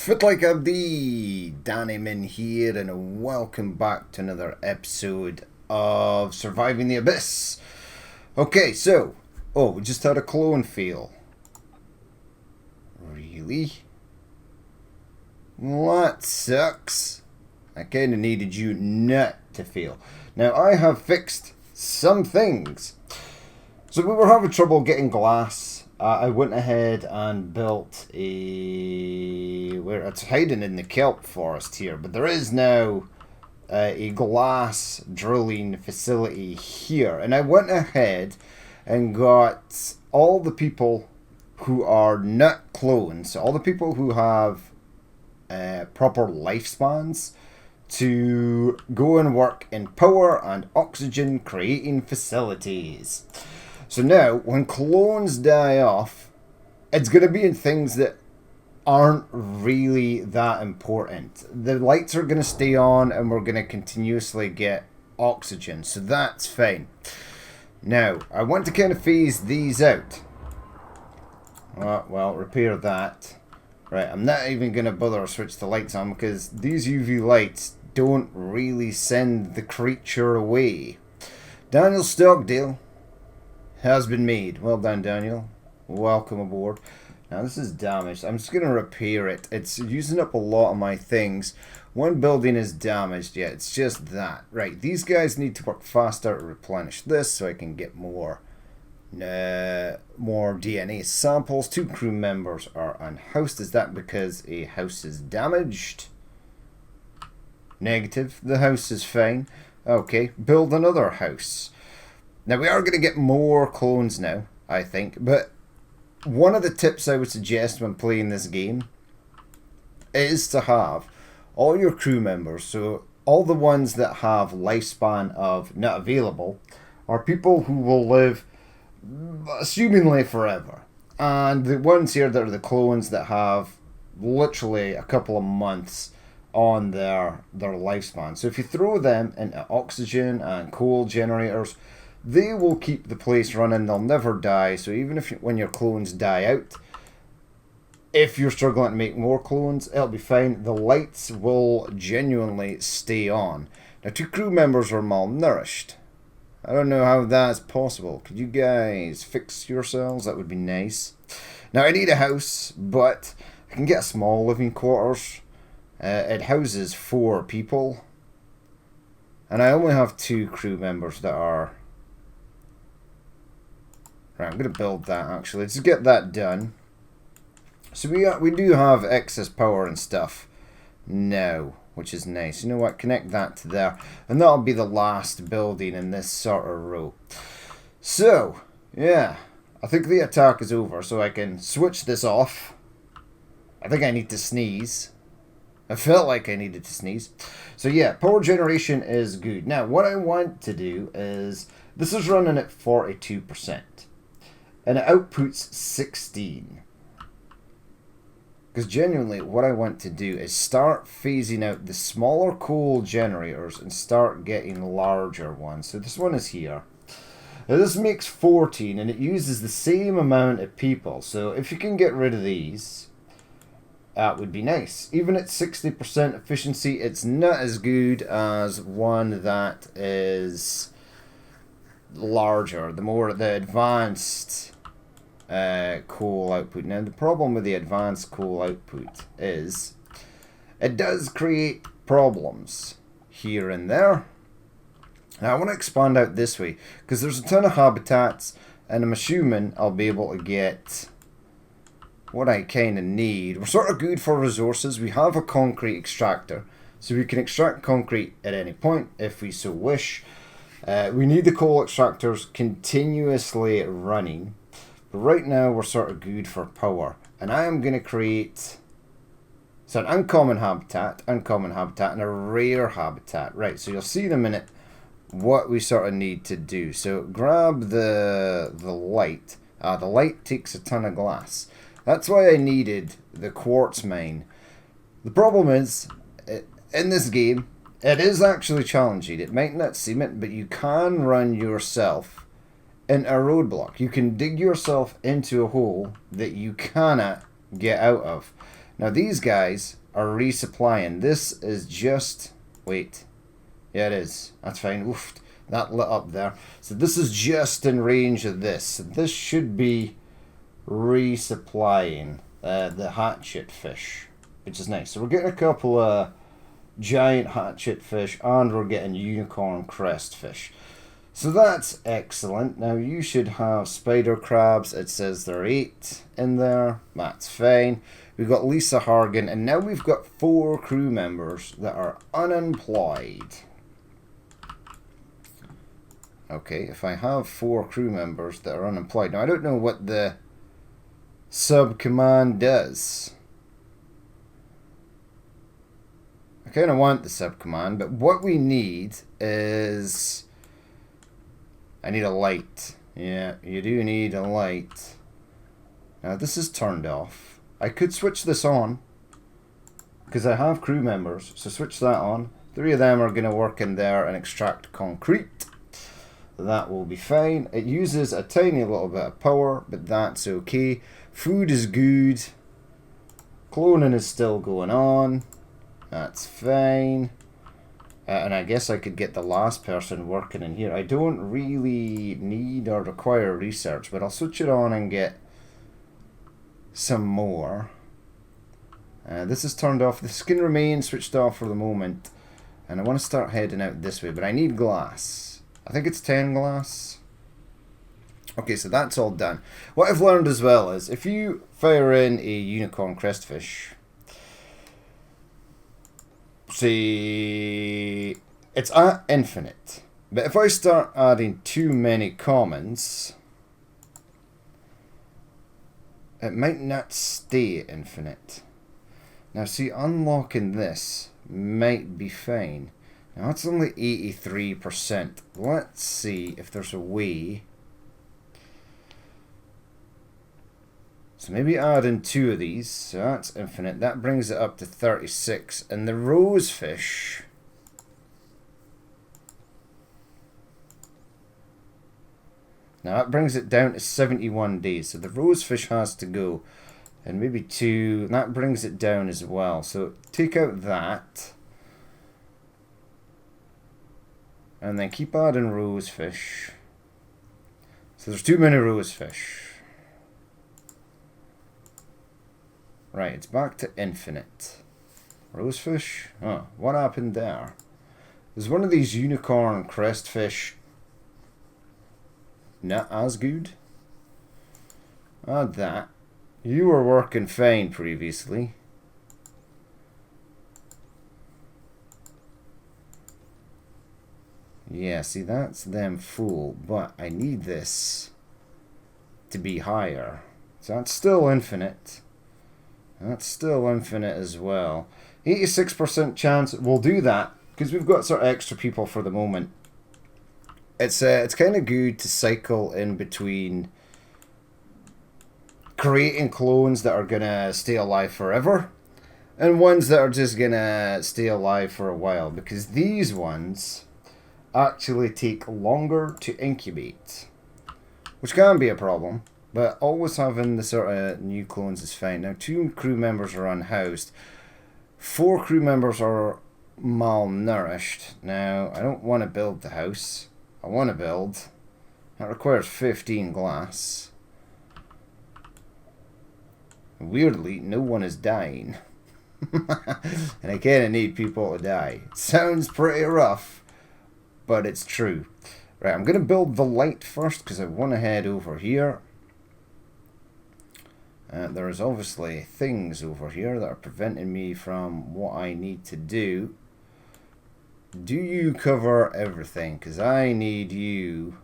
Fit like a bee, Danny Min here, and welcome back to another episode of Surviving the Abyss. Okay, so, we just had a clone fail. Really? Well, that sucks. I kinda needed you not to fail. Now, I have fixed some things. So we were having trouble getting glass. I went ahead and built where it's hiding in the kelp forest here, but there is now a glass drilling facility here, and I went ahead and got all the people who are not clones, so all the people who have proper lifespans, to go and work in power and oxygen creating facilities. So now, when clones die off, it's going to be in things that aren't really that important. The lights are going to stay on and we're going to continuously get oxygen, so that's fine. Now, I want to kind of phase these out. Well, repair that. Right, I'm not even going to bother switch the lights on because these UV lights don't really send the creature away. Daniel Stockdale has been made. Well done, Daniel. Welcome aboard. Now this is damaged. I'm just going to repair it. It's using up a lot of my things. One building is damaged. Yeah, it's just that. Right, these guys need to work faster to replenish this so I can get more DNA samples. 2 crew members are unhoused. Is that because a house is damaged? Negative. The house is fine. Okay, build another house. Now, we are going to get more clones now, I think, but one of the tips I would suggest when playing this game is to have all your crew members, so all the ones that have lifespan of not available, are people who will live assumingly forever. And the ones here that are the clones that have literally a couple of months on their lifespan. So if you throw them into oxygen and coal generators, they will keep the place running. They'll never die. So even if when your clones die out, if you're struggling to make more clones, it'll be fine. The lights will genuinely stay on. Now, 2 crew members are malnourished. I don't know how that's possible. Could you guys fix yourselves? That would be nice. Now, I need a house, but I can get a small living quarters. It houses 4 people. And I only have 2 crew members that are... Right, I'm going to build that actually, to get that done. So we do have excess power and stuff now, which is nice. You know what, connect that to there. And that'll be the last building in this sort of row. So, yeah, I think the attack is over, so I can switch this off. I think I need to sneeze. I felt like I needed to sneeze. So yeah, power generation is good. Now, what I want to do is, this is running at 42%. And it outputs 16. Because genuinely, what I want to do is start phasing out the smaller coal generators and start getting larger ones. So this one is here. Now this makes 14 and it uses the same amount of people. So if you can get rid of these, that would be nice. Even at 60% efficiency, it's not as good as one that is larger, the advanced coal output. Now the problem with the advanced coal output is it does create problems here and there. Now I want to expand out this way because there's a ton of habitats and I'm assuming I'll be able to get what I kind of need. We're sort of good for resources. We have a concrete extractor, so we can extract concrete at any point if we so wish. We need the coal extractors continuously running. But right now we're sort of good for power. And I am going to create an uncommon habitat, and a rare habitat. Right, so you'll see in a minute what we sort of need to do. So grab the light. The light takes a ton of glass. That's why I needed the quartz mine. The problem is, in this game, it is actually challenging. It might not seem it, but you can run yourself in a roadblock. You can dig yourself into a hole that you cannot get out of. Now these guys are resupplying. This is just... Wait. Yeah, it is. That's fine. Oof. That lit up there. So this is just in range of this. So this should be resupplying the hatchet fish, which is nice. So we're getting a couple of giant hatchet fish, and we're getting unicorn crest fish. So that's excellent. Now you should have spider crabs. It says there are 8 in there. That's fine. We've got Lisa Hargan, and now we've got 4 crew members that are unemployed. Okay, if I have 4 crew members that are unemployed. Now I don't know what the sub-command does. I kind of want the sub-command, but what we need is... I need a light. Yeah, you do need a light. Now this is turned off. I could switch this on, because I have crew members, so switch that on. 3 of them are going to work in there and extract concrete. That will be fine. It uses a tiny little bit of power, but that's okay. Food is good. Cloning is still going on. That's fine. And I guess I could get the last person working in here. I don't really need or require research, but I'll switch it on and get some more. This is turned off. This can remain switched off for the moment. And I want to start heading out this way, but I need glass. I think it's 10 glass. Okay, so that's all done. What I've learned as well is if you fire in a unicorn crestfish, see, it's at infinite. But if I start adding too many commons, it might not stay infinite. Now see, unlocking this might be fine. Now it's only 83%. Let's see if there's a way. So maybe add in 2 of these. So that's infinite. That brings it up to 36. And the rosefish... Now that brings it down to 71 days. So the rosefish has to go. And maybe 2. That brings it down as well. So take out that. And then keep adding rosefish. So there's too many rosefish. Right, it's back to infinite. Rosefish? Oh, what happened there? There's one of these unicorn crestfish not as good. Add that. You were working fine previously. Yeah, see, that's them full, but I need this to be higher. So that's still infinite. That's still infinite as well. 86% chance we'll do that, because we've got sort of extra people for the moment. It's kind of good to cycle in between creating clones that are going to stay alive forever, and ones that are just going to stay alive for a while, because these ones actually take longer to incubate, which can be a problem, but always having the sort of new clones is fine. Now 2 crew members are unhoused, 4 crew members are malnourished. Now I don't want to build the house. I want to build. That requires 15 glass. Weirdly, no one is dying. And I kind of need people to die. It sounds pretty rough, but it's true. Right, I'm going to build the light first because I want to head over here. There's obviously things over here that are preventing me from what I need to do. Do you cover everything? Because I need you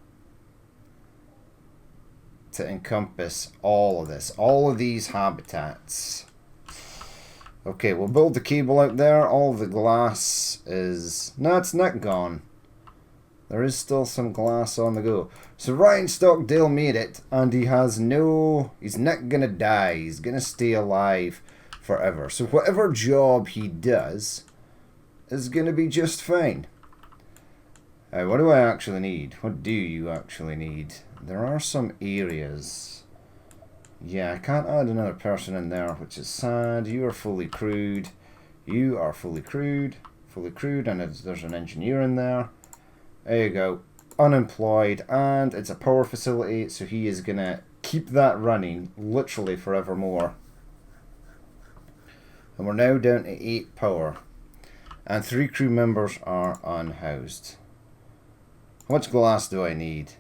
to encompass all of this. All of these habitats. Okay, we'll build the cable out there. All the glass is... No, it's not gone. There is still some glass on the go. So Ryan Stockdale made it, and he has no... He's not going to die. He's going to stay alive forever. So whatever job he does is going to be just fine. What do I actually need? What do you actually need? There are some areas Yeah, I can't add another person in there, which is sad. You are fully crewed. You are fully crewed. Fully crewed, and there's an engineer in there. There you go. Unemployed, and it's a power facility, so he is going to keep that running literally forevermore. And we're now down to 8 power. And 3 crew members are unhoused. How much glass do I need?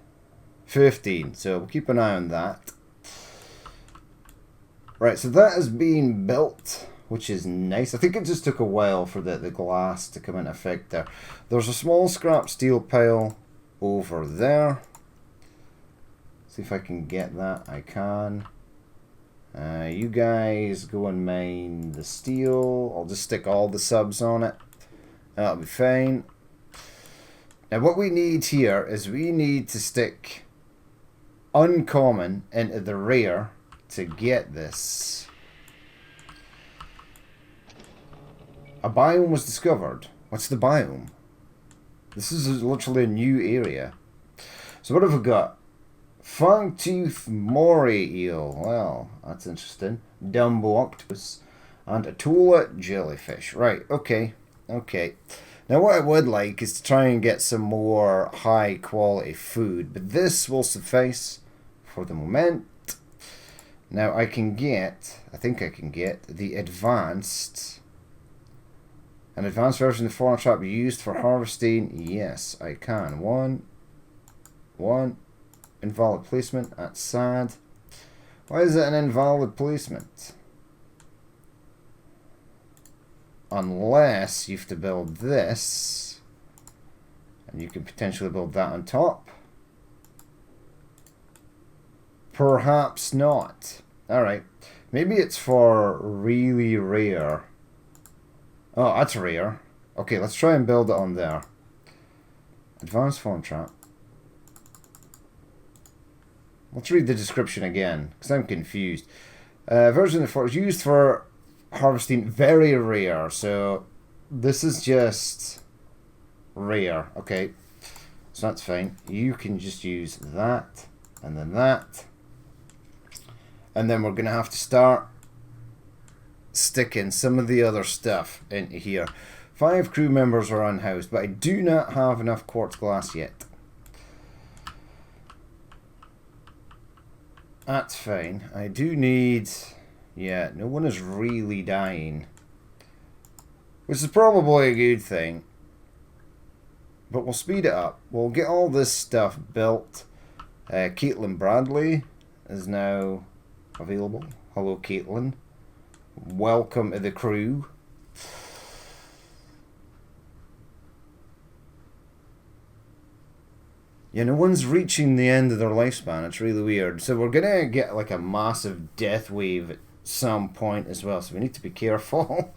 15, so we'll keep an eye on that. Right, so that is being built, which is nice. I think it just took a while for the glass to come into effect there. There's a small scrap steel pile over there. See if I can get that. I can. You guys go and mine the steel. I'll just stick all the subs on it. That'll be fine. Now what we need here is we need to stick uncommon into the rare to get this. A biome was discovered. What's the biome? This is literally a new area. So what have we got? Fangtooth moray eel. Well, that's interesting. Dumbo octopus. And Atola jellyfish. Right, okay. Okay. Now what I would like is to try and get some more high quality food. But this will suffice for the moment. Now I think I can get the advanced. An advanced version of the fauna trap used for harvesting. Yes, I can. One. Invalid placement. That's sad. Why is it an invalid placement? Unless you have to build this. And you can potentially build that on top. Perhaps not. Alright. Maybe it's for really rare. Oh, that's rare. Okay, let's try and build it on there. Advanced fauna trap. Let's read the description again, because I'm confused. Version of 4 is used for harvesting very rare. So this is just rare. Okay, so that's fine. You can just use that and then that. And then we're going to have to start sticking some of the other stuff into here. 5 crew members are unhoused, but I do not have enough quartz glass yet. That's fine. I do need... Yeah, no one is really dying. Which is probably a good thing. But we'll speed it up. We'll get all this stuff built. Caitlin Bradley is now available. Hello, Caitlin. Welcome to the crew. Yeah, no one's reaching the end of their lifespan. It's really weird. So we're going to get like a massive death wave at some point as well. So we need to be careful.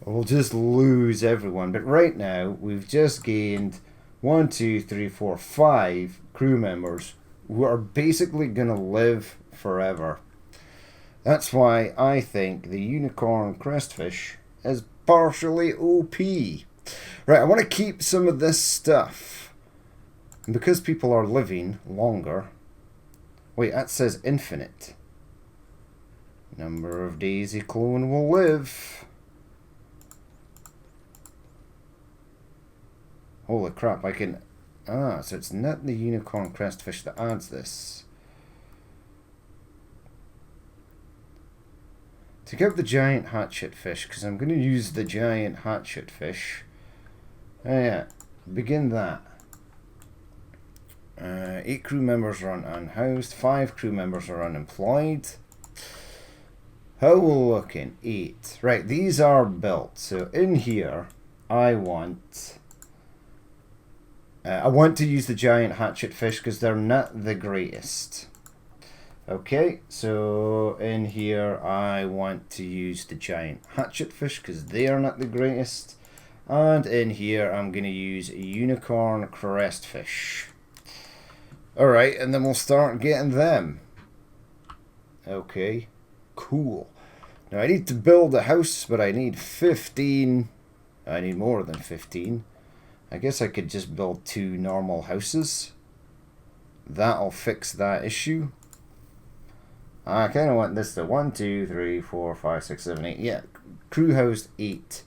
We'll just lose everyone. But right now, we've just gained 1, 2, 3, 4, 5 crew members who are basically going to live forever. That's why I think the unicorn crestfish is partially OP. Right, I want to keep some of this stuff. And because people are living longer... Wait, that says infinite. Number of days a clone will live. Holy crap, I can... Ah, so it's not the unicorn crestfish that adds this. Take out the giant hatchet fish, because I'm going to use the giant hatchet fish. Oh yeah, begin that. 8 crew members are unhoused, 5 crew members are unemployed. How we looking? 8. Right, these are built. So in here, I want to use the giant hatchet fish because they're not the greatest. Okay, so in here I want to use the giant hatchet fish because they are not the greatest. And in here I'm going to use a unicorn crestfish. Alright, and then we'll start getting them. Okay, cool. Now I need to build a house, but I need 15. I need more than 15. I guess I could just build 2 normal houses. That'll fix that issue. I kind of want this to 1, 2, 3, 4, 5, 6, 7, 8. Yeah, crew housed 8.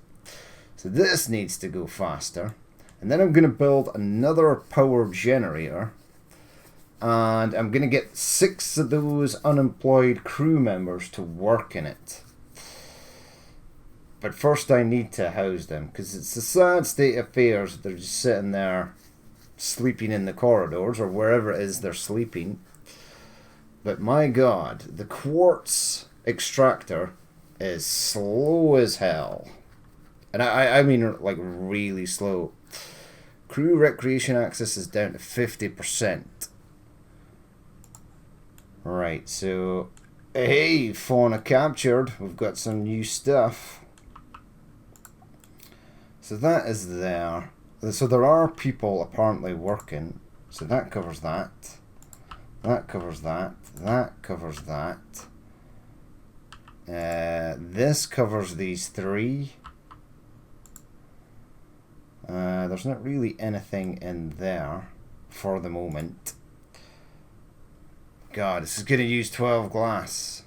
So this needs to go faster. And then I'm going to build another power generator. And I'm going to get 6 of those unemployed crew members to work in it. But first I need to house them, because it's a sad state of affairs. They're just sitting there sleeping in the corridors or wherever it is they're sleeping. But my god, the quartz extractor is slow as hell. And I mean like really slow. Crew recreation access is down to 50%. Right, so hey, fauna captured. We've got some new stuff. So that is there. So there are people apparently working. So that covers that. That covers that. That covers that. This covers these 3. There's not really anything in there for the moment. God, this is going to use 12 glass.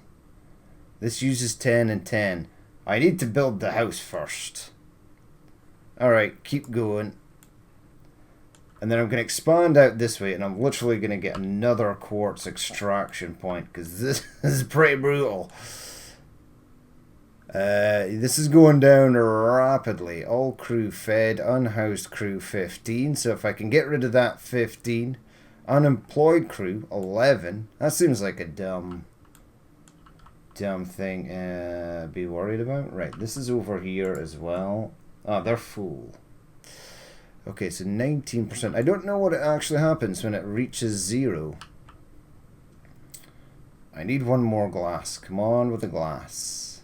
This uses 10 and 10. I need to build the house first. Alright, keep going. And then I'm going to expand out this way, and I'm literally going to get another quartz extraction point, because this is pretty brutal. This is going down rapidly. All crew fed, unhoused crew 15. So if I can get rid of that 15, unemployed crew 11. That seems like a dumb thing be worried about. Right, this is over here as well. Oh, they're full. Okay, so 19%. I don't know what actually happens when it reaches 0. I need one more glass. Come on with the glass.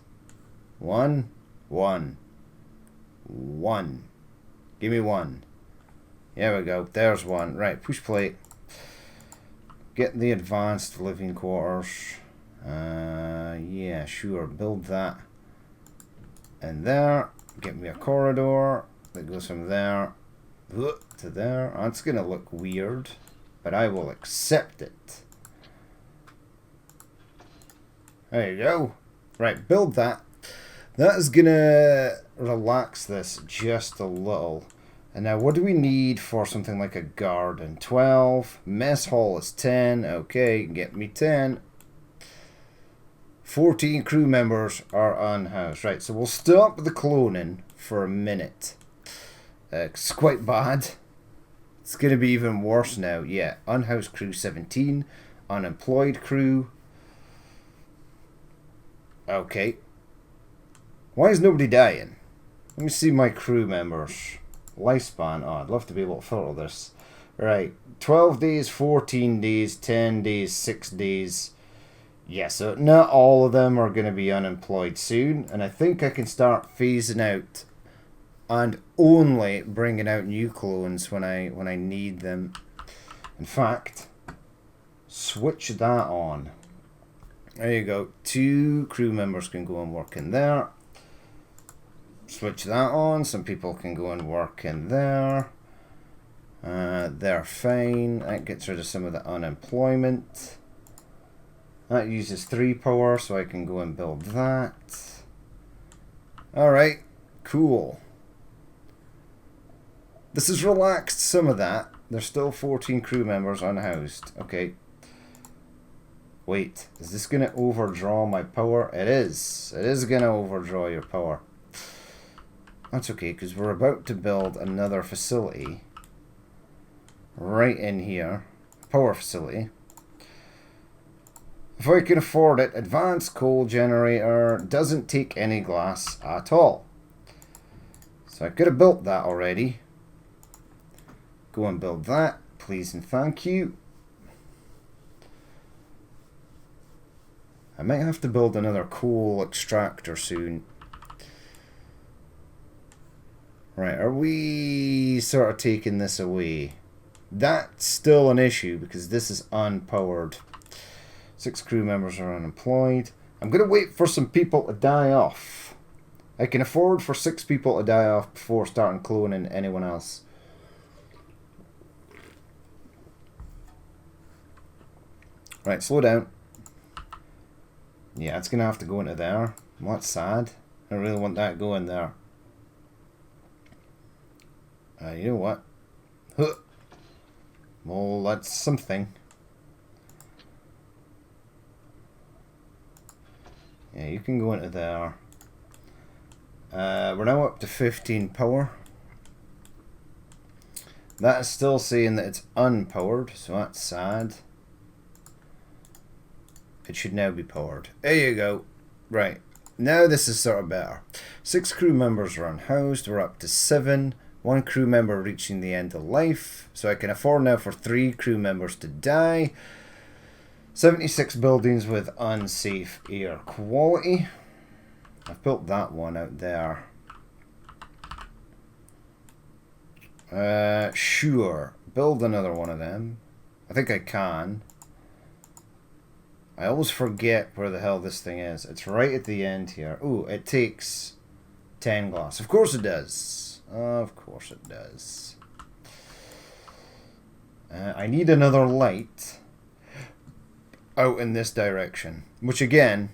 1, 1, 1. Give me 1. There we go. There's 1. Right, push plate. Get the advanced living quarters. Yeah, sure. Build that. And there. Get me a corridor that goes from there to there. Oh, it's going to look weird, but I will accept it. There you go. Right, build that. That is going to relax this just a little. And now what do we need for something like a garden? 12. Mess hall is 10. Okay, get me 10. 14 crew members are unhoused. Right, so we'll stop the cloning for a minute. It's quite bad. It's going to be even worse now. Yeah, unhoused crew 17. Unemployed crew. Okay. Why is nobody dying? Let me see my crew members. Lifespan. Oh, I'd love to be able to filter this. Right, 12 days, 14 days, 10 days, 6 days. Yeah, so not all of them are going to be unemployed soon, and I think I can start phasing out and only bringing out new clones when I need them. In fact, switch that on. There you go. 2 crew members can go and work in there. Switch that on. Some people can go and work in there. They're fine. That gets rid of some of the unemployment. That uses 3 power, so I can go and build that. Alright, cool. This has relaxed some of that. There's still 14 crew members unhoused. Okay. Wait, is this going to overdraw my power? It is. It is going to overdraw your power. That's okay, because we're about to build another facility. Right in here. Power facility. If I can afford it, advanced coal generator doesn't take any glass at all. So I could have built that already. Go and build that, please and thank you. I might have to build another coal extractor soon. Right, are we sort of taking this away? That's still an issue because this is unpowered. 6 crew members are unemployed. I'm going to wait for some people to die off. I can afford for 6 people to die off before starting cloning anyone else. Right, slow down. Yeah, it's going to have to go into there. Well, that's sad. I really want that going there. You know what? Huh. Well, that's something. Yeah, you can go into there. We're now up to 15 power. That is still saying that it's unpowered, so that's sad. It should now be powered. There you go. Right. Now this is sort of better. 6 crew members are unhoused. We're up to 7. 1 crew member reaching the end of life. So I can afford now for 3 crew members to die. 76 buildings with unsafe air quality. I've built that one out there. Sure. Build another one of them. I think I can. I always forget where the hell this thing is. It's right at the end here. Ooh, it takes 10 glass. Of course it does. Of course it does. I need another light out in this direction, which again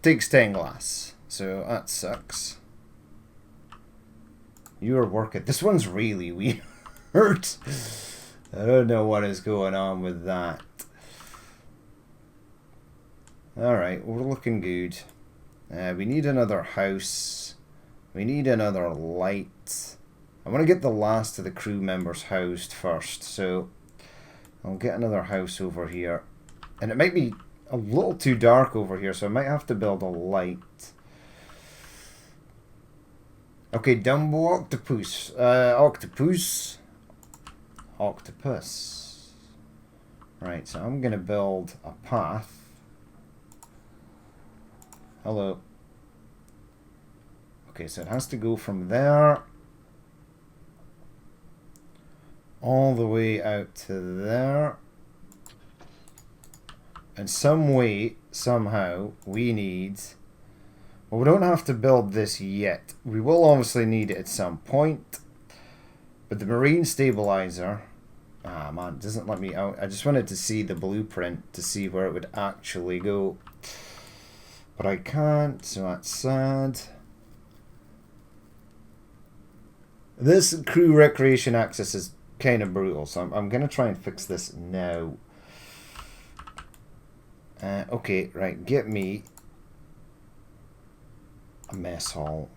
takes 10 glass. So that sucks. You're working. This one's really weird. I don't know what is going on with that. Alright, we're looking good. We need another house. We need another light. I want to get the last of the crew members housed first, so I'll get another house over here. And it might be a little too dark over here, so I might have to build a light. Okay, Dumbo Octopus. Octopus. Right, so I'm going to build a path. Hello. Okay, so it has to go from there all the way out to there. And some way, somehow, we need... Well, we don't have to build this yet. We will obviously need it at some point. But the marine stabilizer... Ah, man, it doesn't let me out. I just wanted to see the blueprint to see where it would actually go. But I can't, so that's sad. This crew recreation access is kind of brutal, so I'm going to try and fix this now. Okay, right, get me a mess hall.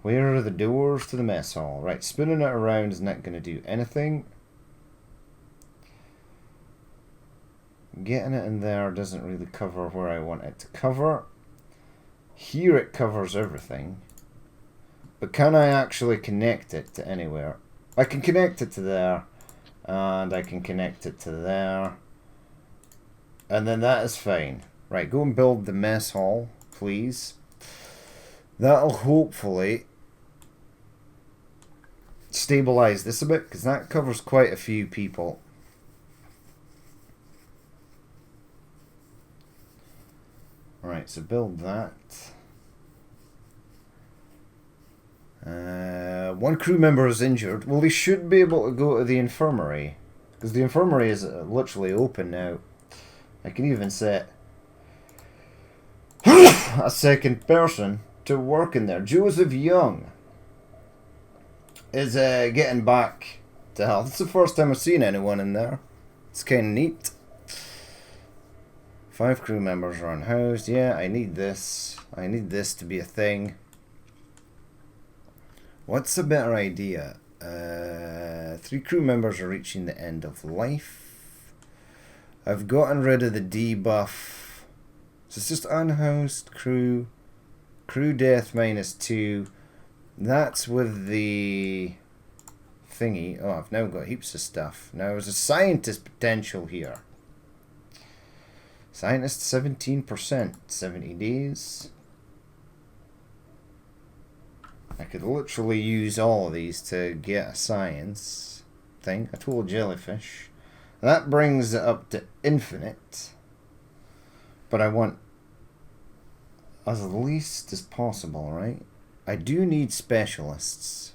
Where are the doors to the mess hall? Right, spinning it around is not going to do anything. Getting it in there doesn't really cover where I want it to cover. Here it covers everything. But can I actually connect it to anywhere? I can connect it to there. And I can connect it to there. And then that is fine. Right, go and build the mess hall, please. That'll hopefully stabilize this a bit, because that covers quite a few people. Right, so build that. 1 crew member is injured. Well, they should be able to go to the infirmary, because the infirmary is literally open now. I can even set a second person to work in there. Joseph Young is getting back to health. It's the first time I've seen anyone in there. It's kind of neat. 5 crew members are unhoused. Yeah, I need this. I need this to be a thing. What's a better idea? 3 crew members are reaching the end of life. I've gotten rid of the debuff. So it's just unhoused crew. Crew death -2. That's with the thingy. Oh, I've now got heaps of stuff. Now there's a scientist potential here. Scientist 17%. 70 days. I could literally use all of these to get a science thing. A tool jellyfish. That brings it up to infinite. But I want as least as possible, right? I do need specialists.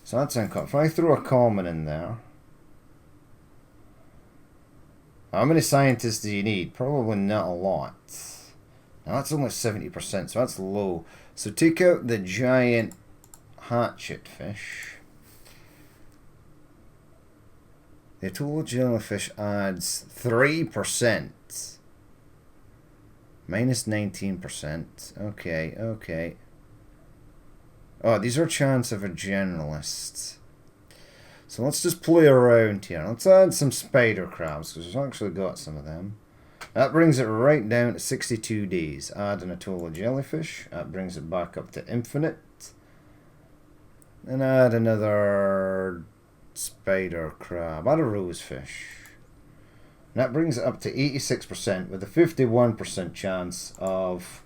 So that's uncommon. If I throw a common in there, How many scientists do you need? Probably not a lot. Now that's only 70%, so that's low. So take out the giant hatchet fish. The total jellyfish adds 3%. Minus 19%. Okay, okay. Oh, these are chance of a generalist. So let's just play around here. Let's add some spider crabs, because we've actually got some of them. That brings it right down to 62 days. Add an atoll jellyfish. That brings it back up to infinite. And add another spider crab. Add a rosefish. And that brings it up to 86% with a 51% chance of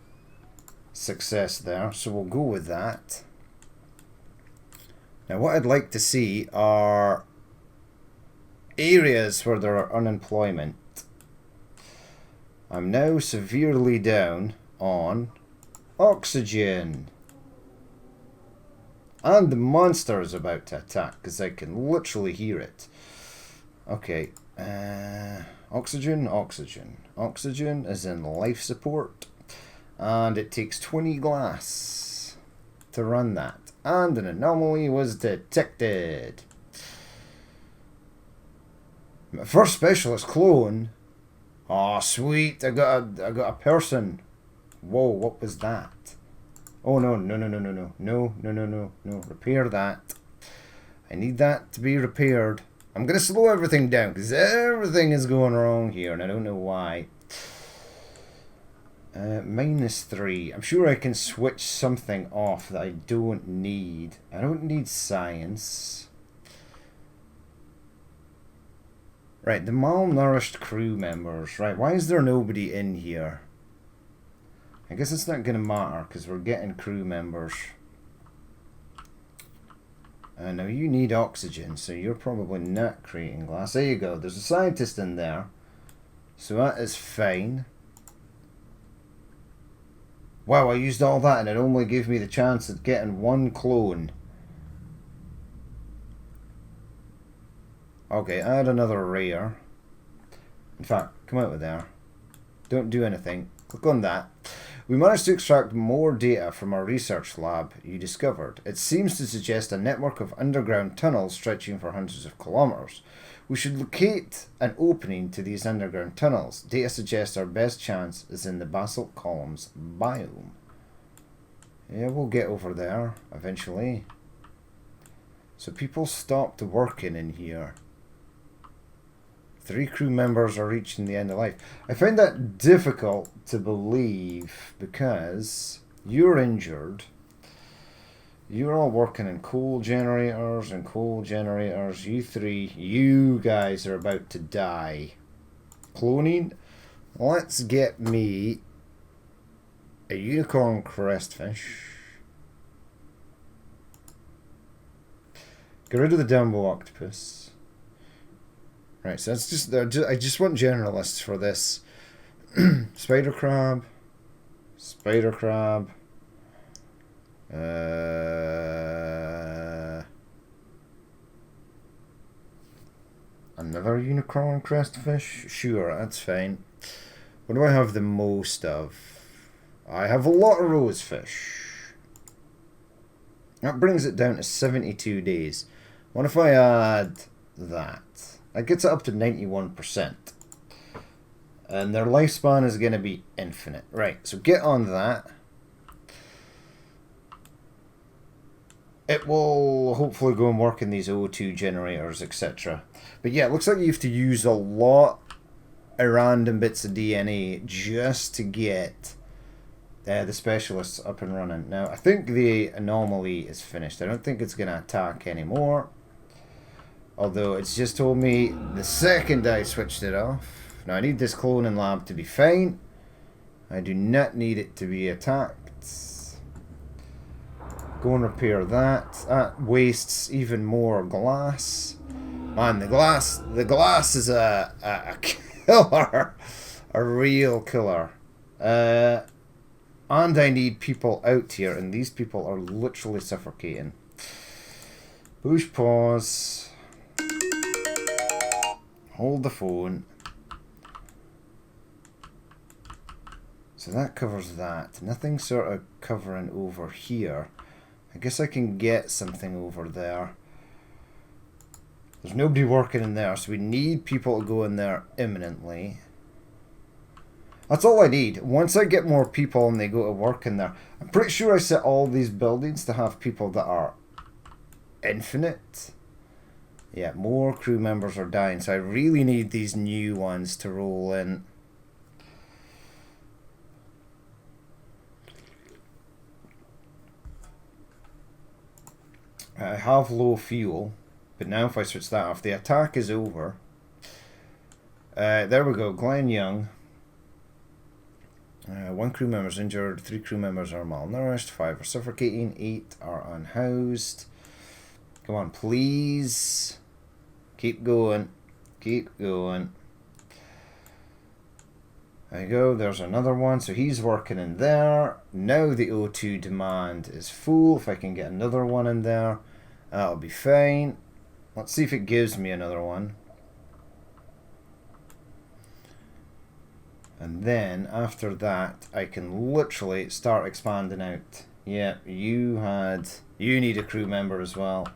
success there. So we'll go with that. Now what I'd like to see are areas where there are unemployment. I'm now severely down on oxygen. And the monster is about to attack because I can literally hear it. Okay. Oxygen, oxygen. Oxygen is in life support. And it takes 20 glass to run that. And an anomaly was detected. My first specialist clone. Oh, sweet! I got a person. Whoa! What was that? Oh no! No! No! No! No! No! No! No! No! No! No! Repair that. I need that to be repaired. I'm gonna slow everything down because everything is going wrong here, and I don't know why. -3. I'm sure I can switch something off that I don't need. I don't need science. Right, the malnourished crew members. Right, why is there nobody in here? I guess it's not going to matter because we're getting crew members. Now you need oxygen, so you're probably not creating glass. There you go. There's a scientist in there. So that is fine. Wow, I used all that and it only gave me the chance of getting one clone. Okay, add another rare. In fact, come out of there. Don't do anything. Click on that. We managed to extract more data from our research lab you discovered. It seems to suggest a network of underground tunnels stretching for hundreds of kilometers. We should locate an opening to these underground tunnels. Data suggests our best chance is in the basalt columns biome. Yeah, we'll get over there eventually. So people stopped working in here. 3 crew members are reaching the end of life. I find that difficult to believe because you're injured. You're all working in coal generators and coal generators. You 3, you guys are about to die. Cloning. Let's get me a unicorn crestfish. Get rid of the Dumbo octopus. Right, so that's just I just want generalists for this. Spider crab. Spider crab. Another unicorn crestfish? Sure, that's fine. What do I have the most of? I have a lot of rosefish. That brings it down to 72 days. What if I add that? That gets it up to 91%. And their lifespan is going to be infinite. Right, so get on that. It will hopefully go and work in these O2 generators, etc. But yeah, it looks like you have to use a lot of random bits of DNA just to get the specialists up and running. Now, I think the anomaly is finished. I don't think it's going to attack anymore. Although it's just told me the second I switched it off. Now I need this cloning lab to be fine. I do not need it to be attacked. Go and repair that. That wastes even more glass. Man, the glass is a killer. A real killer. And I need people out here, and these people are literally suffocating. Push pause. Hold the phone. So that covers that. Nothing sort of covering over here. I guess I can get something over there. There's nobody working in there, so we need people to go in there imminently. That's all I need. Once I get more people and they go to work in there, I'm pretty sure I set all these buildings to have people that are infinite. Yeah, more crew members are dying, so I really need these new ones to roll in. I have low fuel, but now if I switch that off, the attack is over. There we go, Glenn Young. 1 crew member is injured, 3 crew members are malnourished, 5 are suffocating, 8 are unhoused. Come on, please. Keep going. Keep going. There you go, there's another one. So he's working in there. Now the O2 demand is full. If I can get another one in there, that'll be fine. Let's see if it gives me another one. And then after that, I can literally start expanding out. Yeah, you need a crew member as well.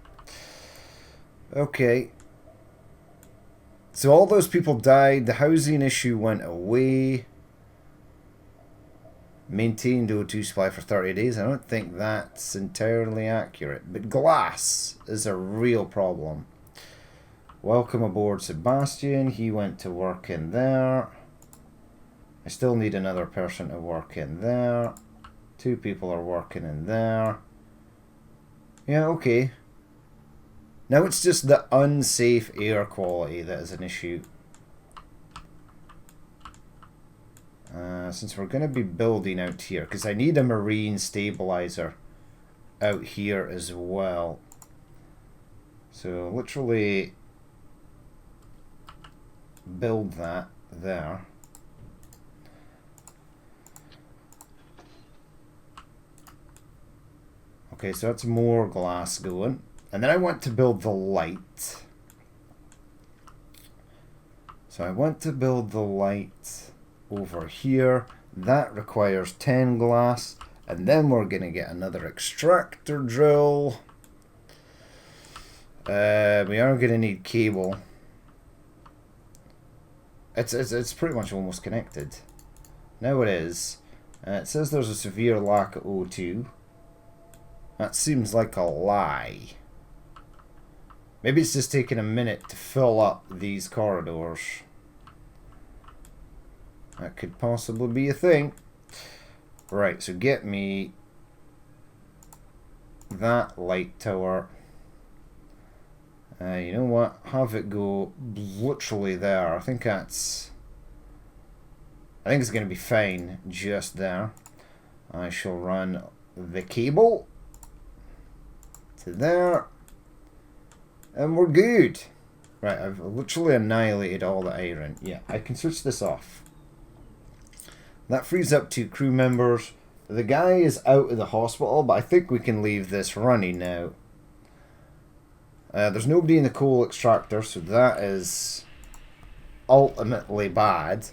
Okay. So all those people died. The housing issue went away. Maintained O2 supply for 30 days. I don't think that's entirely accurate. But glass is a real problem. Welcome aboard Sebastian. He went to work in there. I still need another person to work in there. 2 people are working in there. Yeah, okay. Now it's just the unsafe air quality that is an issue. Since we're going to be building out here, because I need a marine stabilizer out here as well. So literally build that there. Okay, so that's more glass going. And then I want to build the light. So I want to build the light over here. That requires 10 glass. And then we're going to get another extractor drill. We are going to need cable. It's pretty much almost connected. Now it is. It says there's a severe lack of O2. That seems like a lie. Maybe it's just taking a minute to fill up these corridors. That could possibly be a thing. Right, so get me that light tower. You know what? Have it go literally there. I think it's going to be fine just there. I shall run the cable to there. And we're good. Right, I've literally annihilated all the iron. Yeah, I can switch this off. That frees up 2 crew members. The guy is out of the hospital, but I think we can leave this running now. There's nobody in the coal extractor, so that is ultimately bad.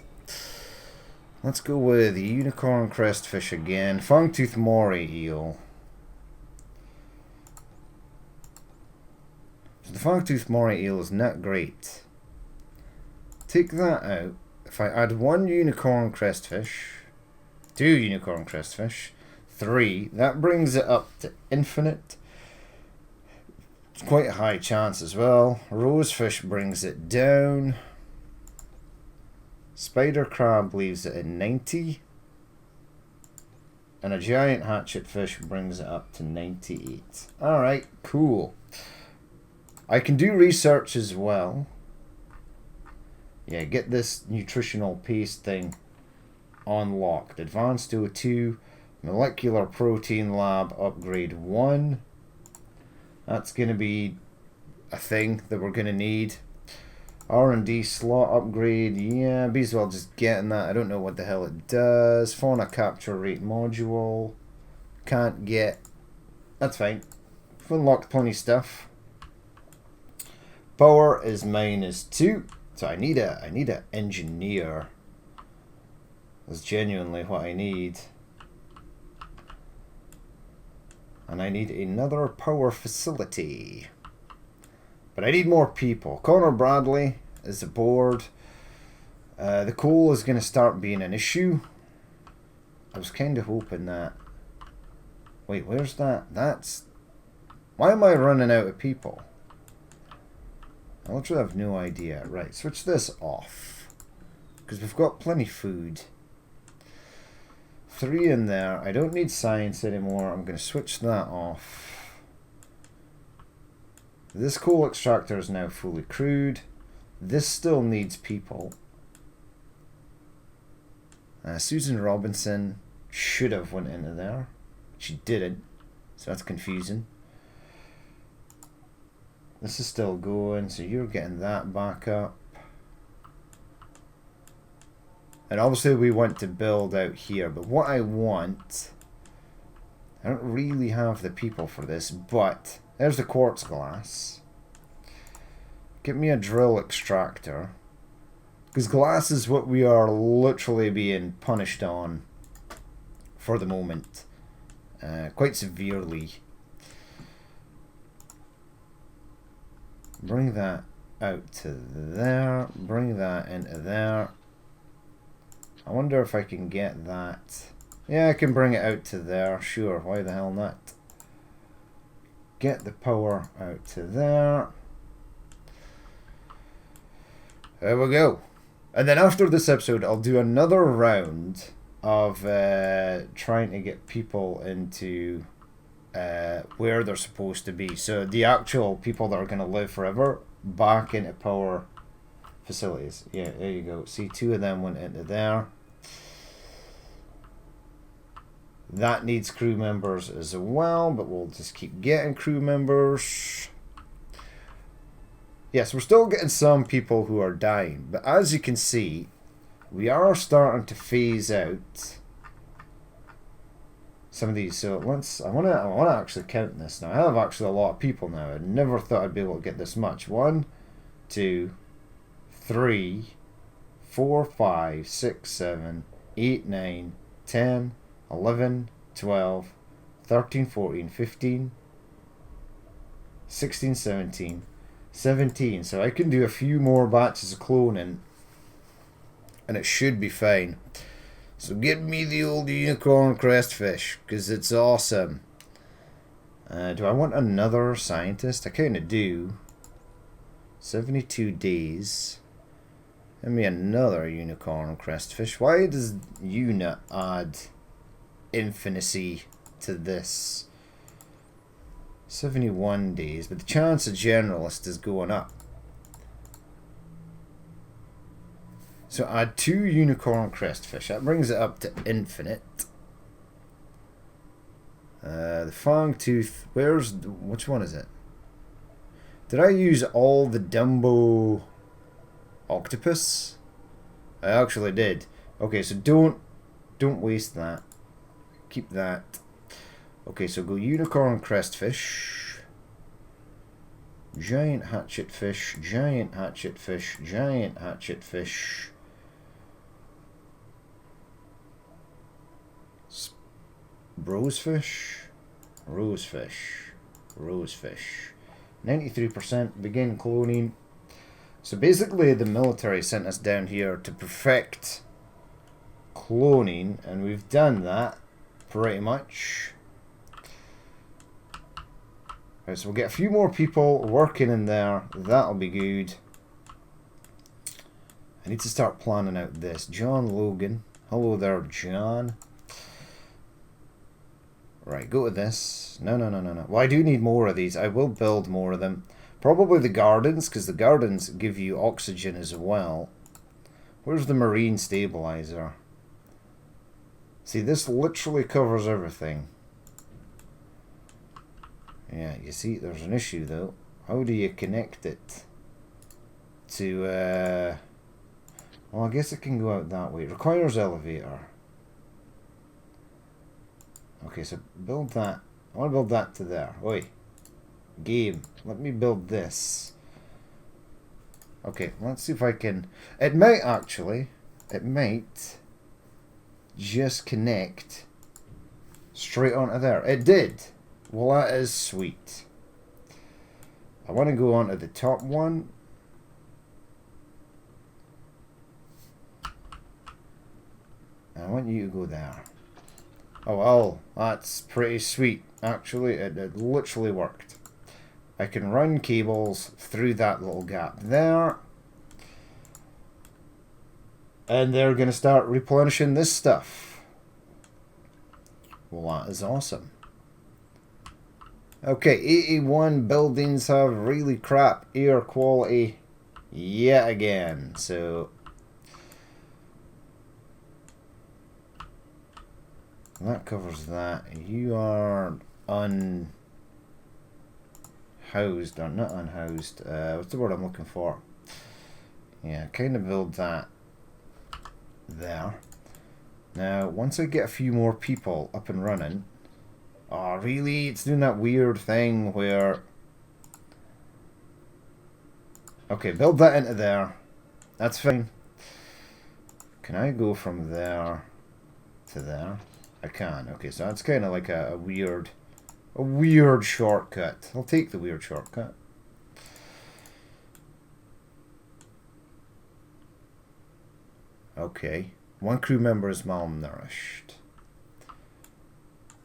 Let's go with the unicorn crestfish again. Fangtooth moray eel. So the fangtooth moray eel is not great. Take that out. If I add 1 unicorn crestfish, 2 unicorn crestfish, 3, that brings it up to infinite. It's quite a high chance as well. Rosefish brings it down. Spider crab leaves it at 90. And a giant hatchet fish brings it up to 98. Alright, cool. I can do research as well. Yeah, get this nutritional paste thing unlocked. Advanced O2, molecular protein lab upgrade 1. That's going to be a thing that we're going to need. R&D slot upgrade. Yeah, be as well just getting that. I don't know what the hell it does. Fauna capture rate module. Can't get. That's fine. We've unlocked plenty of stuff. Power is -2. So I need a engineer. That's genuinely what I need. And I need another power facility. But I need more people. Connor Bradley is aboard. The coal is going to start being an issue. I was kind of hoping that... Wait, where's that? That's... Why am I running out of people? I literally have no idea. Right, switch this off. Because we've got plenty food. 3 in there. I don't need science anymore. I'm going to switch that off. This coal extractor is now fully crewed. This still needs people. Susan Robinson should have went into there. She didn't. So that's confusing. This is still going. So you're getting that back up. And obviously we want to build out here. But what I want... I don't really have the people for this. But there's the quartz glass. Get me a drill extractor. Because glass is what we are literally being punished on for the moment. Quite severely. Bring that out to there. Bring that into there. I wonder if I can get that. Yeah, I can bring it out to there. Sure, why the hell not? Get the power out to there. There we go. And then after this episode, I'll do another round of trying to get people into where they're supposed to be. So the actual people that are going to live forever back into power facilities. Yeah, there you go. See, 2 of them went into there. That needs crew members as well, but we'll just keep getting crew members. Yes, we're still getting some people who are dying, but as you can see, we are starting to phase out some of these. So I want to actually count this now. I have actually a lot of people now. I never thought I'd be able to get this much. 1, 2, 3, 4, 5, 6, 7, 8, 9, 10, 11, 12, 13, 14, 15, 16, 17, 17. So I can do a few more batches of cloning and it should be fine. So give me the old unicorn crest fish because it's awesome. Do I want another scientist? I kind of do. 72 days. Give me another unicorn crest fish. Why does UNA add infinicy to this? 71 days, but the chance of generalist is going up. So add 2 unicorn crestfish. That brings it up to infinite. The fangtooth. Which one is it? Did I use all the Dumbo octopus? I actually did. Okay, so don't waste that. Keep that. Okay, so go unicorn crestfish. Giant hatchet fish. Giant hatchet fish. Giant hatchet fish. Rosefish. Rosefish. Rosefish. 93% begin cloning. So basically the military sent us down here to perfect cloning, and we've done that pretty much. Right, so we'll get a few more people working in there. That'll be good. I need to start planning out this. John Logan. Hello there, John. Right, go to this. No. Well, I do need more of these. I will build more of them. Probably the gardens, because the gardens give you oxygen as well. Where's the marine stabilizer? See, this literally covers everything. Yeah, you see, there's an issue though. How do you connect it to, well, I guess it can go out that way. It requires elevator. Okay, so build that. I want to build that to there. Oi. Game. Let me build this. Okay, let's see if I can... It might actually. It might just connect straight onto there? It did. Well, that is sweet. I want to go on to the top one. I want you to go there. Oh, well, that's pretty sweet. Actually, it literally worked. I can run cables through that little gap there. And they're going to start replenishing this stuff. Well, that is awesome. Okay, 81 buildings have really crap air quality yet again. So that covers that. You are unhoused, or not unhoused. What's the word I'm looking for? Yeah, kind of build that there. Now, once I get a few more people up and running. Oh, really? It's doing that weird thing where... Okay, build that into there. That's fine. Can I go from there to there? I can. Okay, so that's kind of like a weird shortcut. I'll take the weird shortcut. Okay. One crew member is malnourished.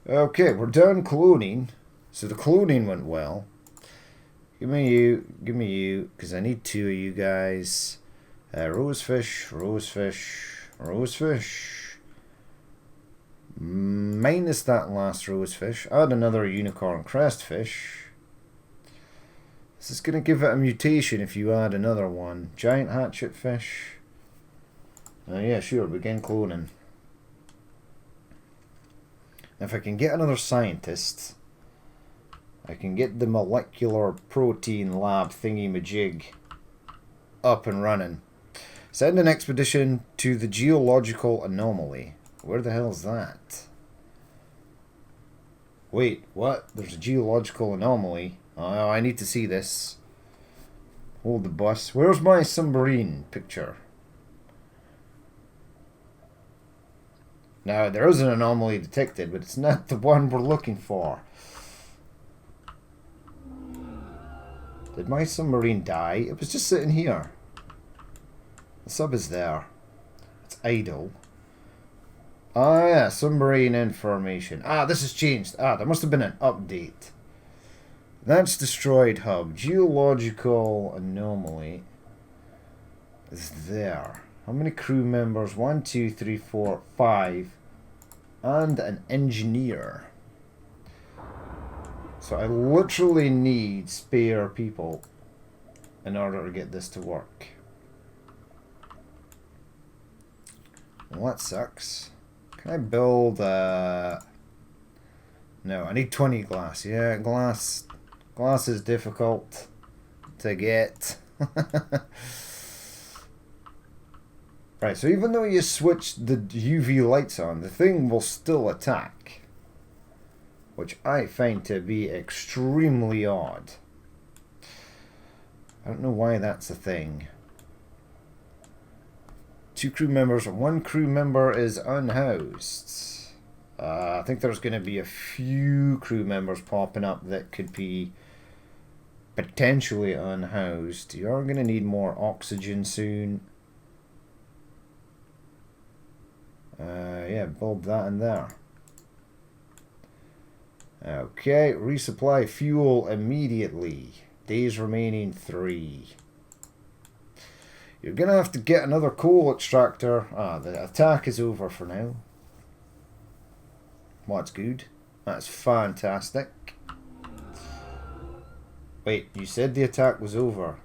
Okay, we're done cloning. So the cloning went well. Give me you, because I need 2 of you guys. Rosefish, rosefish, rosefish. Minus that last rosefish. Add another unicorn crestfish. This is going to give it a mutation if you add another one. Giant hatchetfish. Yeah, sure, begin cloning. If I can get another scientist, I can get the molecular protein lab thingy-majig up and running. Send an expedition to the geological anomaly. Where the hell is that? Wait, what? There's a geological anomaly. Oh, I need to see this. Hold the bus. Where's my submarine picture? Now, there is an anomaly detected, but it's not the one we're looking for. Did my submarine die? It was just sitting here. The sub is there. It's idle. Ah, yeah, submarine information. Ah, this has changed. Ah, there must have been an update. That's destroyed hub. Geological anomaly is there. How many crew members? 1, 2, 3, 4, 5. And an engineer. So I literally need spare people in order to get this to work. Well, that sucks. Can I build no, I need 20 glass. Yeah, glass is difficult to get. Right, so even though you switch the UV lights on, the thing will still attack. Which I find to be extremely odd. I don't know why that's a thing. 2 crew members, 1 crew member is unhoused. I think there's going to be a few crew members popping up that could be potentially unhoused. You're going to need more oxygen soon. Yeah, build that in there. Okay, resupply fuel immediately. Days remaining 3. You're going to have to get another coal extractor. Ah, the attack is over for now. Well, that's good. That's fantastic. Wait, you said the attack was over.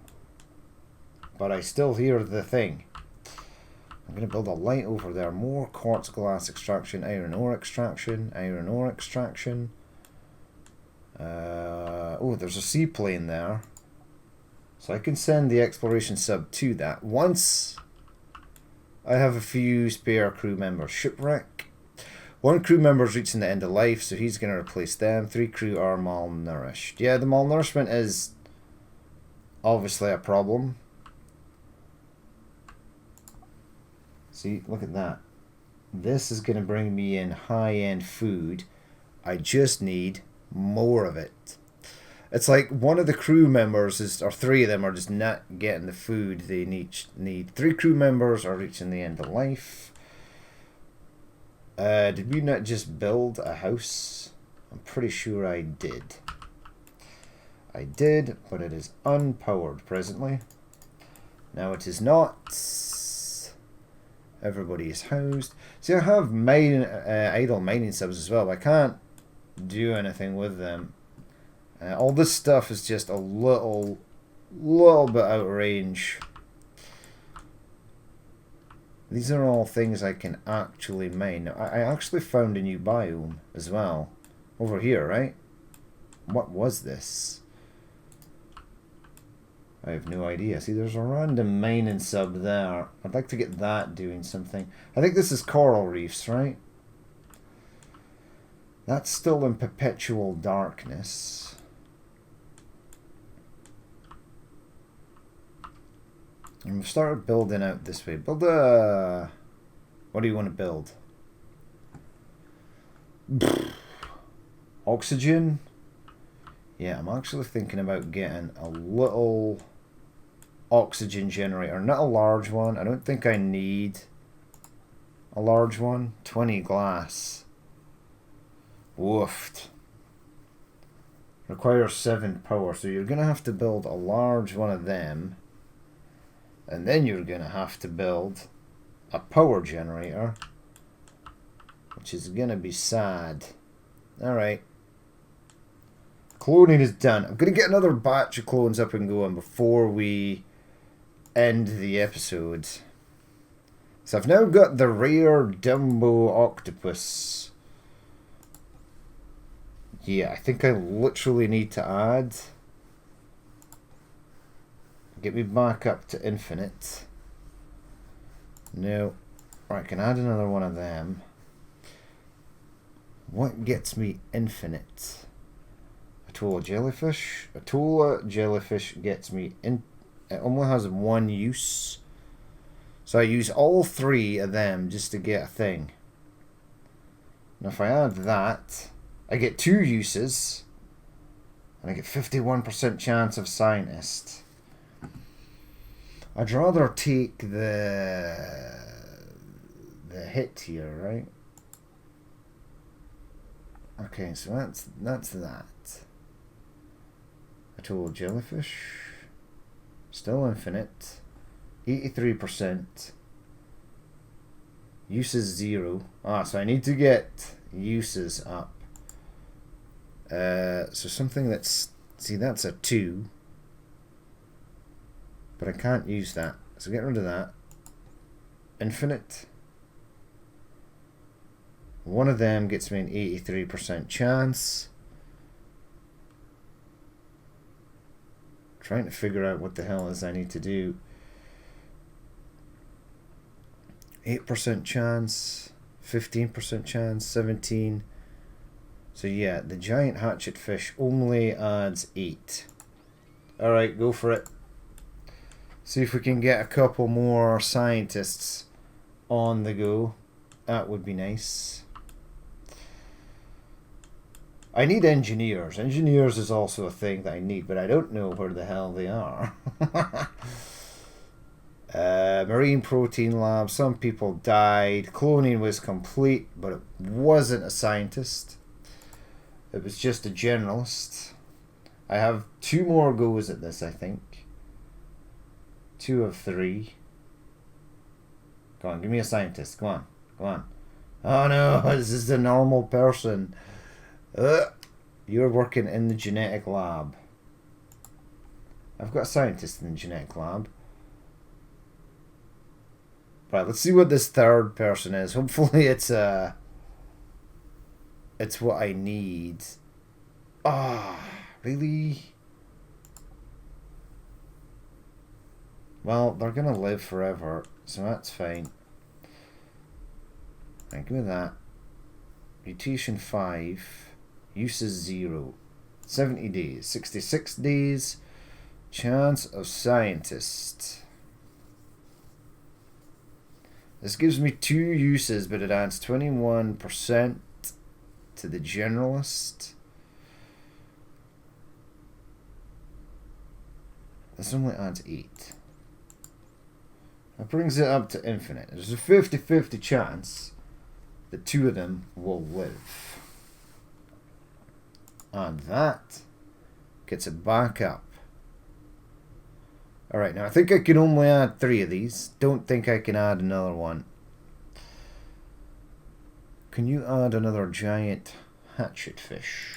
But I still hear the thing. I'm going to build a light over there. More quartz glass extraction, iron ore extraction, iron ore extraction. Oh, there's a seaplane there. So I can send the exploration sub to that. Once I have a few spare crew members. Shipwreck. 1 crew member is reaching the end of life, so he's going to replace them. 3 crew are malnourished. Yeah, the malnourishment is obviously a problem. See, look at that. This is going to bring me in high-end food. I just need more of it. It's like one of the crew members is, or three of them are just not getting the food they need. Three crew members are reaching the end of life. Did we not just build a house? I'm pretty sure I did. I did, but it is unpowered presently. Now it is not. Everybody is housed. See, I have idle mining subs as well, but I can't do anything with them. All this stuff is just a little bit out of range. These are all things I can actually mine. I actually found a new biome as well. Over here, right? What was this? I have no idea. See, there's a random mining sub there. I'd like to get that doing something. I think this is coral reefs, right? That's still in perpetual darkness. And we've started building out this way. Build a... What do you want to build? Oxygen? Yeah, I'm actually thinking about getting a little oxygen generator. Not a large one. I don't think I need a large one. 20 glass. Woofed. Requires 7 power. So you're going to have to build a large one of them. And then you're going to have to build a power generator. Which is going to be sad. Alright. Cloning is done. I'm going to get another batch of clones up and going before we end the episode. So I've now got the rare Dumbo octopus. Yeah, I think I literally need to add... Get me back up to infinite. No. Right, I can add another one of them. What gets me infinite? Atola jellyfish. Atola jellyfish gets me in. It only has one use. So I use all 3 of them just to get a thing. Now if I add that, I get 2 uses. And I get 51% chance of scientist. I'd rather take the hit here, right? Okay, so that's that. Atola jellyfish. Still infinite. 83%. Uses 0. So I need to get uses up. So something that's... See, that's a 2. But I can't use that. So get rid of that. Infinite. One of them gets me an 83% chance. Trying to figure out what the hell is I need to do. 8% chance. 15% chance. 17. So yeah, the giant hatchet fish only adds 8. Alright, go for it. See if we can get a couple more scientists on the go. That would be nice. I need engineers. Engineers is also a thing that I need, but I don't know where the hell they are. Marine protein lab. Some people died. Cloning was complete, but it wasn't a scientist. It was just a generalist. I have 2 more goes at this, I think. 2 of 3. Come on, give me a scientist. Come on. Come on. Oh no, this is a normal person. You're working in the genetic lab. I've got a scientist in the genetic lab. Right, let's see what this third person is. Hopefully it's what I need. Really? Well, they're gonna live forever, so that's fine. Right, give me that. Mutation 5. Uses 0. 70 days. 66 days. Chance of scientist. This gives me 2 uses, but it adds 21% to the generalist. This only adds 8. That brings it up to infinite. There's a 50-50 chance that 2 of them will live. And that gets it back up. Alright, now I think I can only add 3 of these. Don't think I can add another one. Can you add another giant hatchet fish?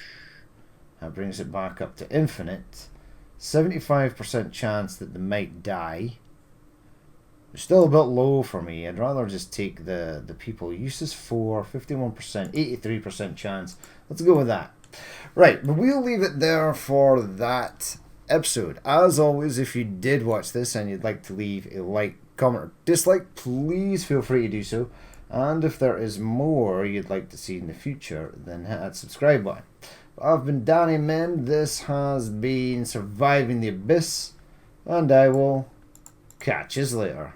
That brings it back up to infinite. 75% chance that they might die. They're still a bit low for me. I'd rather just take the people. Uses 4, 51%, 83% chance. Let's go with that. Right, but we'll leave it there for that episode. As always, if you did watch this and you'd like to leave a like, comment, or dislike, please feel free to do so. And if there is more you'd like to see in the future, then hit that subscribe button. I've been Danny Min. This has been Surviving the Abyss, and I will catch you later.